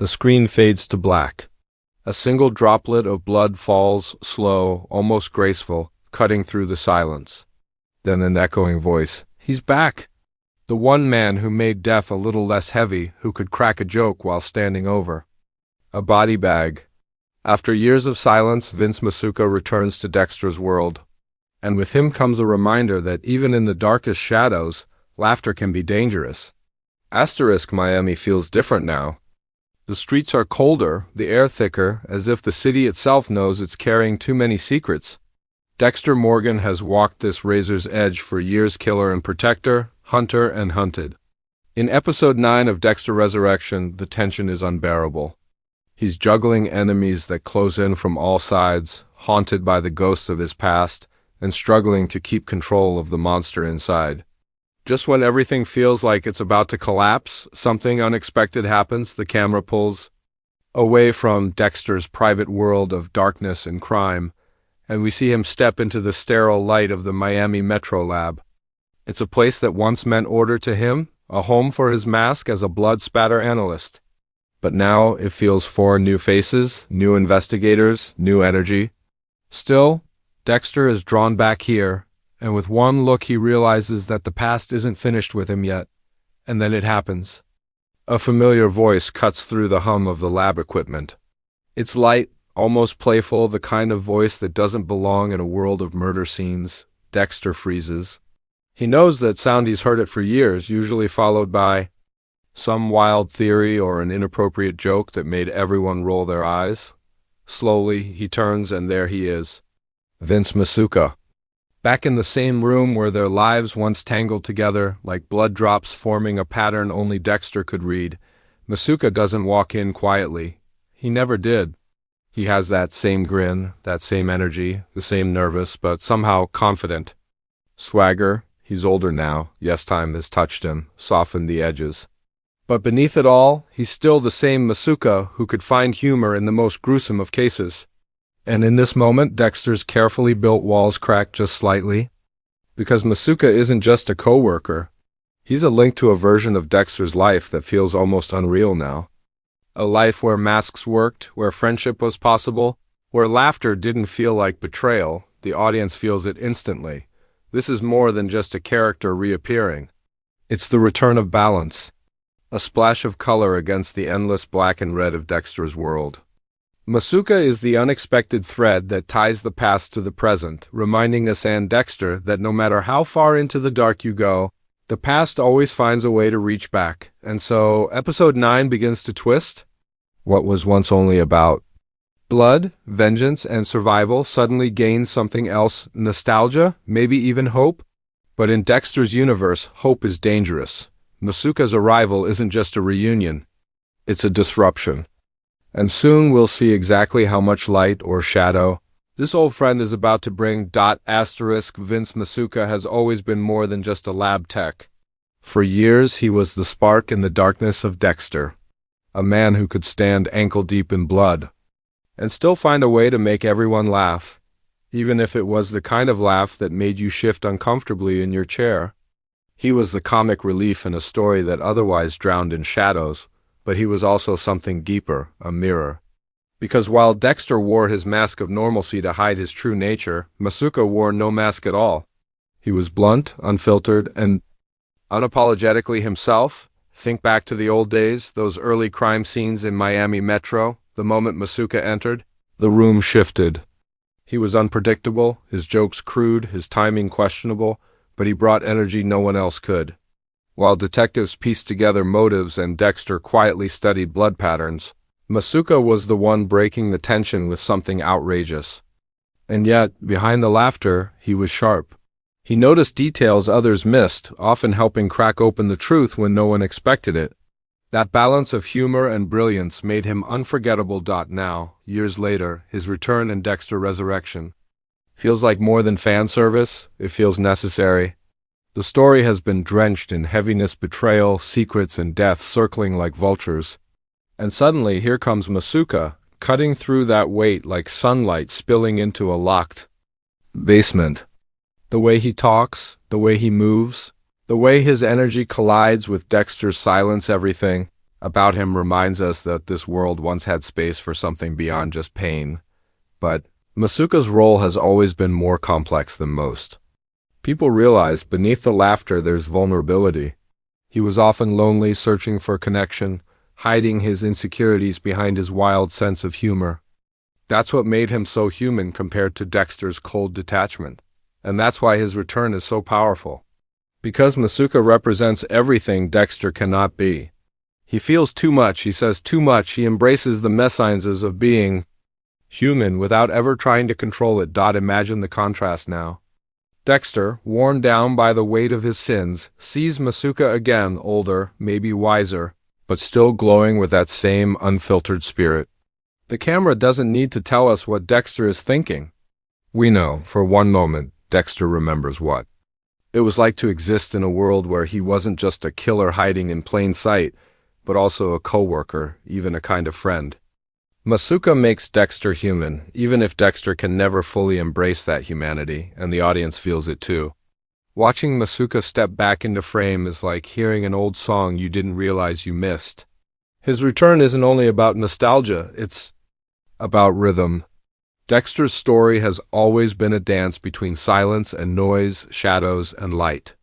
The screen fades to black. A single droplet of blood falls, slow, almost graceful, cutting through the silence. Then an echoing voice. He's back! The one man who made death a little less heavy, who could crack a joke while standing over. A body bag. After years of silence, Vince Masuka returns to Dexter's world. And with him comes a reminder that even in the darkest shadows, laughter can be dangerous. Miami feels different now. The streets are colder, the air thicker, as if the city itself knows it's carrying too many secrets. Dexter Morgan has walked this razor's edge for years, killer and protector, hunter and hunted. In episode 9 of Dexter Resurrection, the tension is unbearable. He's juggling enemies that close in from all sides, haunted by the ghosts of his past, and struggling to keep control of the monster inside. Just when everything feels like it's about to collapse, something unexpected happens. The camera pulls away from Dexter's private world of darkness and crime, and we see him step into the sterile light of the Miami Metro Lab. It's a place that once meant order to him, a home for his mask as a blood spatter analyst. But now it feels foreign, new faces, new investigators, new energy. Still, Dexter is drawn back here, and with one look he realizes that the past isn't finished with him yet. And then it happens. A familiar voice cuts through the hum of the lab equipment. It's light, almost playful, the kind of voice that doesn't belong in a world of murder scenes. Dexter freezes. He knows that sound, he's heard it for years, usually followed by some wild theory or an inappropriate joke that made everyone roll their eyes. Slowly, he turns, and there he is. Vince Masuka. Back in the same room where their lives once tangled together, like blood drops forming a pattern only Dexter could read, Masuka doesn't walk in quietly. He never did. He has that same grin, that same energy, the same nervous, but somehow confident swagger. He's older now. Yes, time has touched him, softened the edges. But beneath it all, he's still the same Masuka who could find humor in the most gruesome of cases. And in this moment, Dexter's carefully built walls crack just slightly. Because Masuka isn't just a co-worker. He's a link to a version of Dexter's life that feels almost unreal now. A life where masks worked, where friendship was possible, where laughter didn't feel like betrayal. The audience feels it instantly. This is more than just a character reappearing. It's the return of balance. A splash of color against the endless black and red of Dexter's world. Masuka is the unexpected thread that ties the past to the present, reminding us and Dexter that no matter how far into the dark you go, the past always finds a way to reach back. And so, episode 9 begins to twist. What was once only about blood, vengeance, and survival suddenly gains something else, nostalgia, maybe even hope. But in Dexter's universe, hope is dangerous. Masuka's arrival isn't just a reunion, it's a disruption. And soon we'll see exactly how much light or shadow this old friend is about to bring. Vince Masuka has always been more than just a lab tech. For years he was the spark in the darkness of Dexter. A man who could stand ankle-deep in blood and still find a way to make everyone laugh, even if it was the kind of laugh that made you shift uncomfortably in your chair. He was the comic relief in a story that otherwise drowned in shadows, but he was also something deeper, a mirror. Because while Dexter wore his mask of normalcy to hide his true nature, Masuka wore no mask at all. He was blunt, unfiltered, and unapologetically himself. Think back to the old days, those early crime scenes in Miami Metro. The moment Masuka entered, the room shifted. He was unpredictable, his jokes crude, his timing questionable, but he brought energy no one else could. While detectives pieced together motives and Dexter quietly studied blood patterns, Masuka was the one breaking the tension with something outrageous. And yet, behind the laughter, he was sharp. He noticed details others missed, often helping crack open the truth when no one expected it. That balance of humor and brilliance made him unforgettable. Now, years later, his return in Dexter Resurrection feels like more than fan service, it feels necessary. The story has been drenched in heaviness, betrayal, secrets, and death circling like vultures. And suddenly, here comes Masuka, cutting through that weight like sunlight spilling into a locked basement. The way he talks, the way he moves, the way his energy collides with Dexter's silence, everything about him reminds us that this world once had space for something beyond just pain. But Masuka's role has always been more complex than most. People realize beneath the laughter there's vulnerability. He was often lonely, searching for connection, hiding his insecurities behind his wild sense of humor. That's what made him so human compared to Dexter's cold detachment. And that's why his return is so powerful. Because Masuka represents everything Dexter cannot be. He feels too much, he says too much, he embraces the messines of being human without ever trying to control it. Imagine the contrast now. Dexter, worn down by the weight of his sins, sees Masuka again, older, maybe wiser, but still glowing with that same unfiltered spirit. The camera doesn't need to tell us what Dexter is thinking. We know, for one moment, Dexter remembers what it was like to exist in a world where he wasn't just a killer hiding in plain sight, but also a co-worker, even a kind of friend. Masuka makes Dexter human, even if Dexter can never fully embrace that humanity, and the audience feels it too. Watching Masuka step back into frame is like hearing an old song you didn't realize you missed. His return isn't only about nostalgia, it's about rhythm. Dexter's story has always been a dance between silence and noise, shadows and light.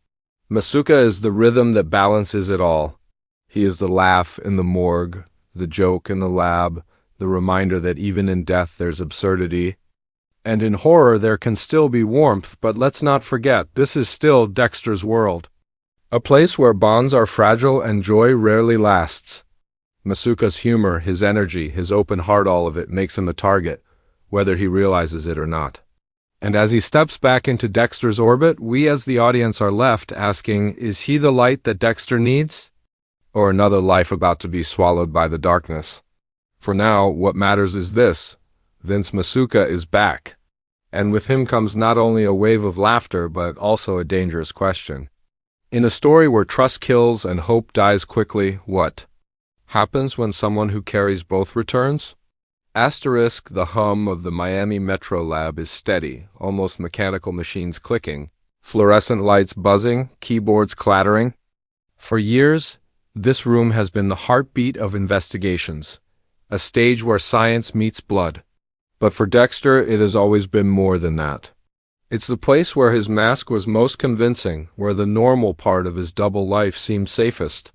Masuka is the rhythm that balances it all. He is the laugh in the morgue, the joke in the lab, the reminder that even in death there's absurdity. And in horror there can still be warmth, but let's not forget, this is still Dexter's world. A place where bonds are fragile and joy rarely lasts. Masuka's humor, his energy, his open heart, all of it makes him a target, whether he realizes it or not. And as he steps back into Dexter's orbit, we as the audience are left asking, is he the light that Dexter needs? Or another life about to be swallowed by the darkness? For now, what matters is this: Vince Masuka is back. And with him comes not only a wave of laughter, but also a dangerous question. In a story where trust kills and hope dies quickly, what happens when someone who carries both returns? Asterisk, the hum of the Miami Metro lab is steady, almost mechanical machines clicking, fluorescent lights buzzing, keyboards clattering. For years, this room has been the heartbeat of investigations, a stage where science meets blood. But for Dexter, it has always been more than that. It's the place where his mask was most convincing, where the normal part of his double life seemed safest.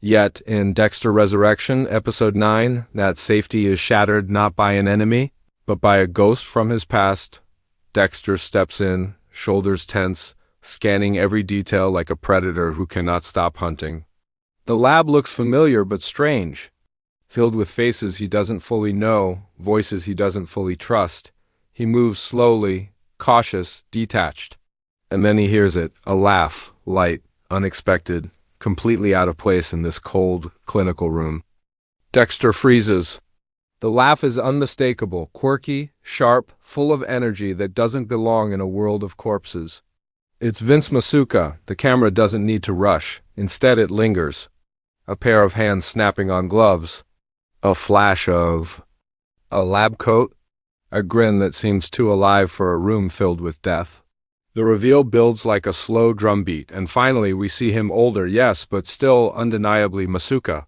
Yet, in Dexter Resurrection, Episode 9, that safety is shattered not by an enemy, but by a ghost from his past. Dexter steps in, shoulders tense, scanning every detail like a predator who cannot stop hunting. The lab looks familiar but strange, filled with faces he doesn't fully know, voices he doesn't fully trust. He moves slowly, cautious, detached. And then he hears it, a laugh, light, unexpected, completely out of place in this cold, clinical room. Dexter freezes. The laugh is unmistakable, quirky, sharp, full of energy that doesn't belong in a world of corpses. It's Vince Masuka. The camera doesn't need to rush. Instead, it lingers. A pair of hands snapping on gloves. A flash of a lab coat. A grin that seems too alive for a room filled with death. The reveal builds like a slow drumbeat, and finally we see him older, yes, but still undeniably Masuka.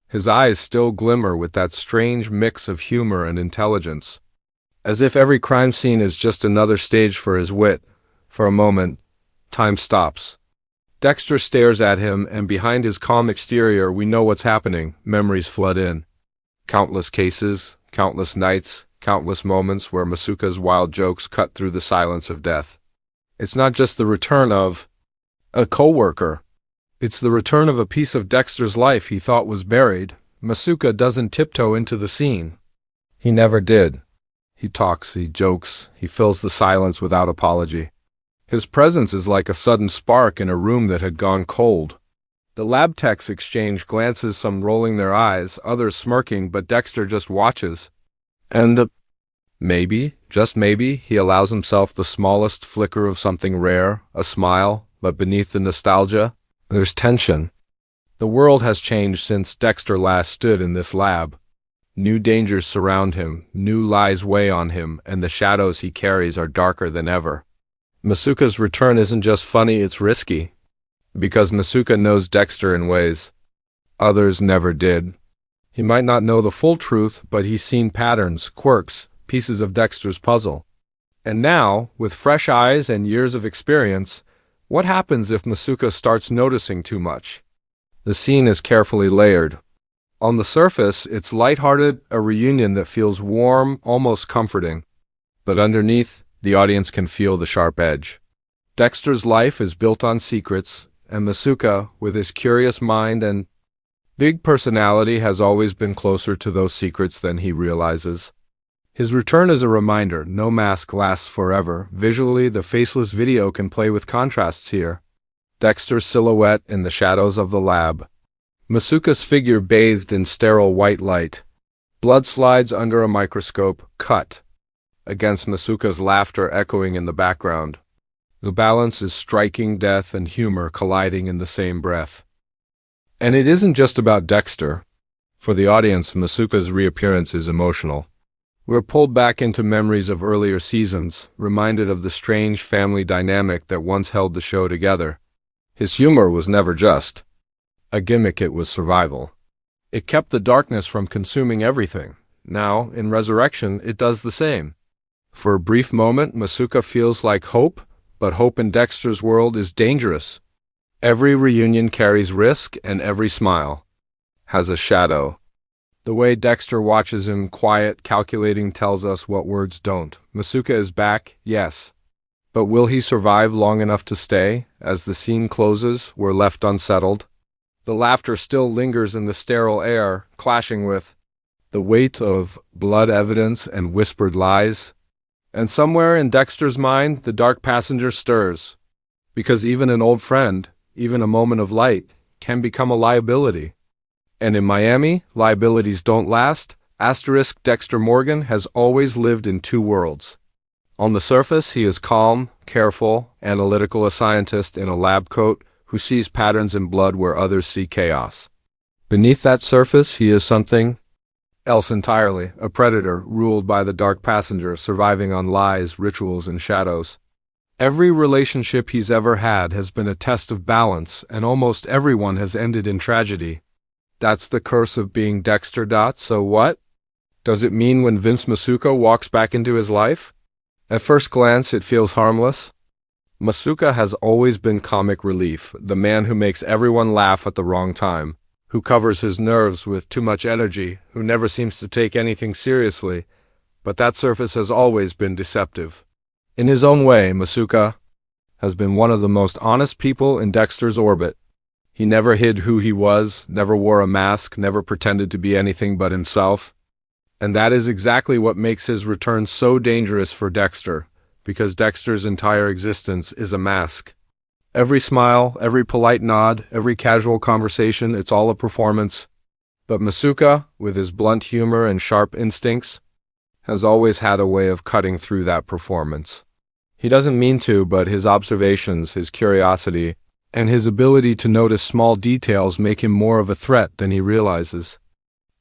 His eyes still glimmer with that strange mix of humor and intelligence. As if every crime scene is just another stage for his wit. For a moment, time stops. Dexter stares at him, and behind his calm exterior we know what's happening. Memories flood in. Countless cases, countless nights, countless moments where Masuka's wild jokes cut through the silence of death. It's not just the return of a co-worker. It's the return of a piece of Dexter's life he thought was buried. Masuka doesn't tiptoe into the scene. He never did. He talks, he jokes, he fills the silence without apology. His presence is like a sudden spark in a room that had gone cold. The lab techs exchange glances, some rolling their eyes, others smirking, but Dexter just watches. And maybe, just maybe, he allows himself the smallest flicker of something rare, a smile, but beneath the nostalgia, there's tension. The world has changed since Dexter last stood in this lab. New dangers surround him, new lies weigh on him, and the shadows he carries are darker than ever. Masuka's return isn't just funny, it's risky. Because Masuka knows Dexter in ways Others never did. He might not know the full truth, but he's seen patterns, quirks, pieces of Dexter's puzzle. And now, with fresh eyes and years of experience, what happens if Masuka starts noticing too much? The scene is carefully layered. On the surface, it's lighthearted, a reunion that feels warm, almost comforting. But underneath, the audience can feel the sharp edge. Dexter's life is built on secrets, and Masuka, with his curious mind and big personality, has always been closer to those secrets than he realizes. His return is a reminder, no mask lasts forever. Visually, the faceless video can play with contrasts here. Dexter's silhouette in the shadows of the lab. Masuka's figure bathed in sterile white light. Blood slides under a microscope, cut, against Masuka's laughter echoing in the background. The balance is striking, death and humor colliding in the same breath. And it isn't just about Dexter. For the audience, Masuka's reappearance is emotional. We're pulled back into memories of earlier seasons, reminded of the strange family dynamic that once held the show together. His humor was never just a gimmick, it was survival. It kept the darkness from consuming everything. Now, in Resurrection, it does the same. For a brief moment, Masuka feels like hope, but hope in Dexter's world is dangerous. Every reunion carries risk, and every smile has a shadow. The way Dexter watches him, quiet, calculating, tells us what words don't. Masuka is back, yes. But will he survive long enough to stay? As the scene closes, we're left unsettled. The laughter still lingers in the sterile air, clashing with the weight of blood evidence and whispered lies. And somewhere in Dexter's mind, the dark passenger stirs. Because even an old friend, even a moment of light, can become a liability. And in Miami, liabilities don't last. Dexter Morgan has always lived in two worlds. On the surface, he is calm, careful, analytical, a scientist in a lab coat who sees patterns in blood where others see chaos. Beneath that surface, he is something else entirely, a predator ruled by the dark passenger, surviving on lies, rituals, and shadows. Every relationship he's ever had has been a test of balance, and almost everyone has ended in tragedy. That's the curse of being Dexter. So what does it mean when Vince Masuka walks back into his life? At first glance, it feels harmless. Masuka has always been comic relief, the man who makes everyone laugh at the wrong time, who covers his nerves with too much energy, who never seems to take anything seriously. But that surface has always been deceptive. In his own way, Masuka has been one of the most honest people in Dexter's orbit. He never hid who he was, never wore a mask, never pretended to be anything but himself. And that is exactly what makes his return so dangerous for Dexter, because Dexter's entire existence is a mask. Every smile, every polite nod, every casual conversation, it's all a performance. But Masuka, with his blunt humor and sharp instincts, has always had a way of cutting through that performance. He doesn't mean to, but his observations, his curiosity, and his ability to notice small details make him more of a threat than he realizes.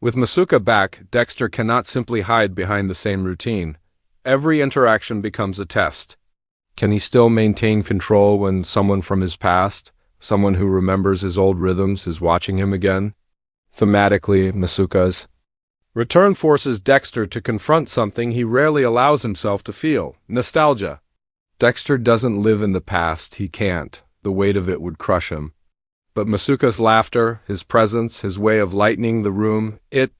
With Masuka back, Dexter cannot simply hide behind the same routine. Every interaction becomes a test. Can he still maintain control when someone from his past, someone who remembers his old rhythms, is watching him again? Thematically, Masuka's return forces Dexter to confront something he rarely allows himself to feel: nostalgia. Dexter doesn't live in the past, he can't. The weight of it would crush him. But Masuka's laughter, his presence, his way of lightening the room, it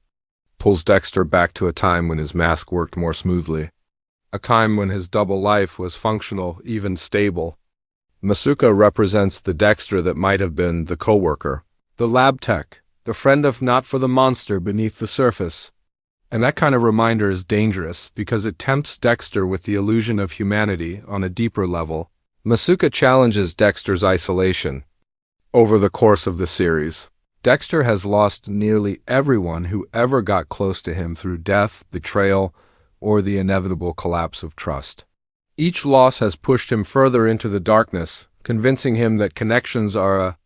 pulls Dexter back to a time when his mask worked more smoothly. A time when his double life was functional, even stable. Masuka represents the Dexter that might have been the coworker, the lab tech, the friend if not for the monster beneath the surface. And that kind of reminder is dangerous because it tempts Dexter with the illusion of humanity on a deeper level. Masuka challenges Dexter's isolation. Over the course of the series, Dexter has lost nearly everyone who ever got close to him through death, betrayal, or the inevitable collapse of trust. Each loss has pushed him further into the darkness, convincing him that connections are a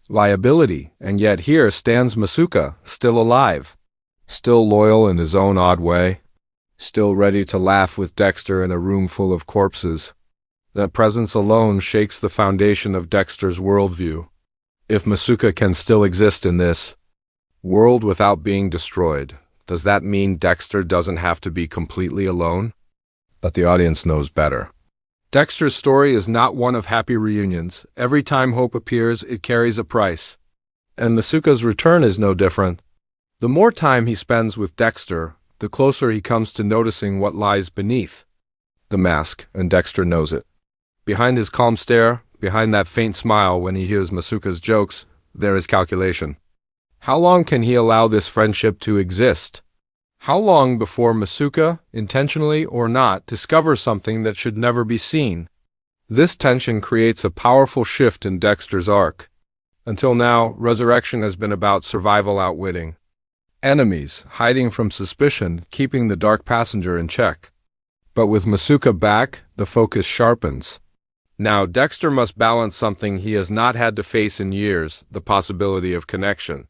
liability, and yet here stands Masuka, still alive, still loyal in his own odd way, still ready to laugh with Dexter in a room full of corpses. That presence alone shakes the foundation of Dexter's worldview. If Masuka can still exist in this World without being destroyed. Does that mean Dexter doesn't have to be completely alone? But the audience knows better. Dexter's story is not one of happy reunions. Every time hope appears, it carries a price. And Masuka's return is no different. The more time he spends with Dexter, the closer he comes to noticing what lies beneath the mask, and Dexter knows it. Behind his calm stare, behind that faint smile when he hears Masuka's jokes, there is calculation. How long can he allow this friendship to exist? How long before Masuka, intentionally or not, discovers something that should never be seen? This tension creates a powerful shift in Dexter's arc. Until now, Resurrection has been about survival outwitting enemies, hiding from suspicion, keeping the dark passenger in check. But with Masuka back, the focus sharpens. Now Dexter must balance something he has not had to face in years, the possibility of connection.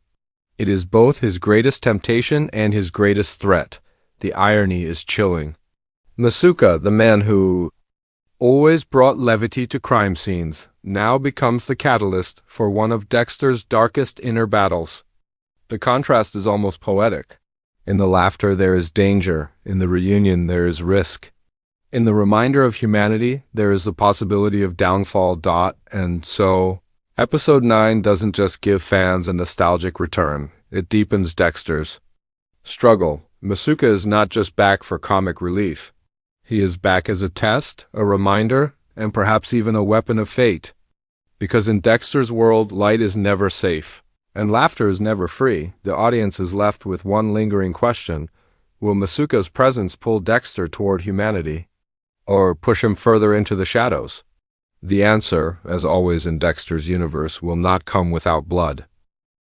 It is both his greatest temptation and his greatest threat. The irony is chilling. Masuka, the man who always brought levity to crime scenes, now becomes the catalyst for one of Dexter's darkest inner battles. The contrast is almost poetic. In the laughter there is danger, in the reunion there is risk. In the reminder of humanity there is the possibility of downfall. And so, Episode 9 doesn't just give fans a nostalgic return, it deepens Dexter's struggle. Masuka is not just back for comic relief. He is back as a test, a reminder, and perhaps even a weapon of fate. Because in Dexter's world, light is never safe, and laughter is never free. The audience is left with one lingering question: will Masuka's presence pull Dexter toward humanity, or push him further into the shadows? The answer, as always in Dexter's universe, will not come without blood.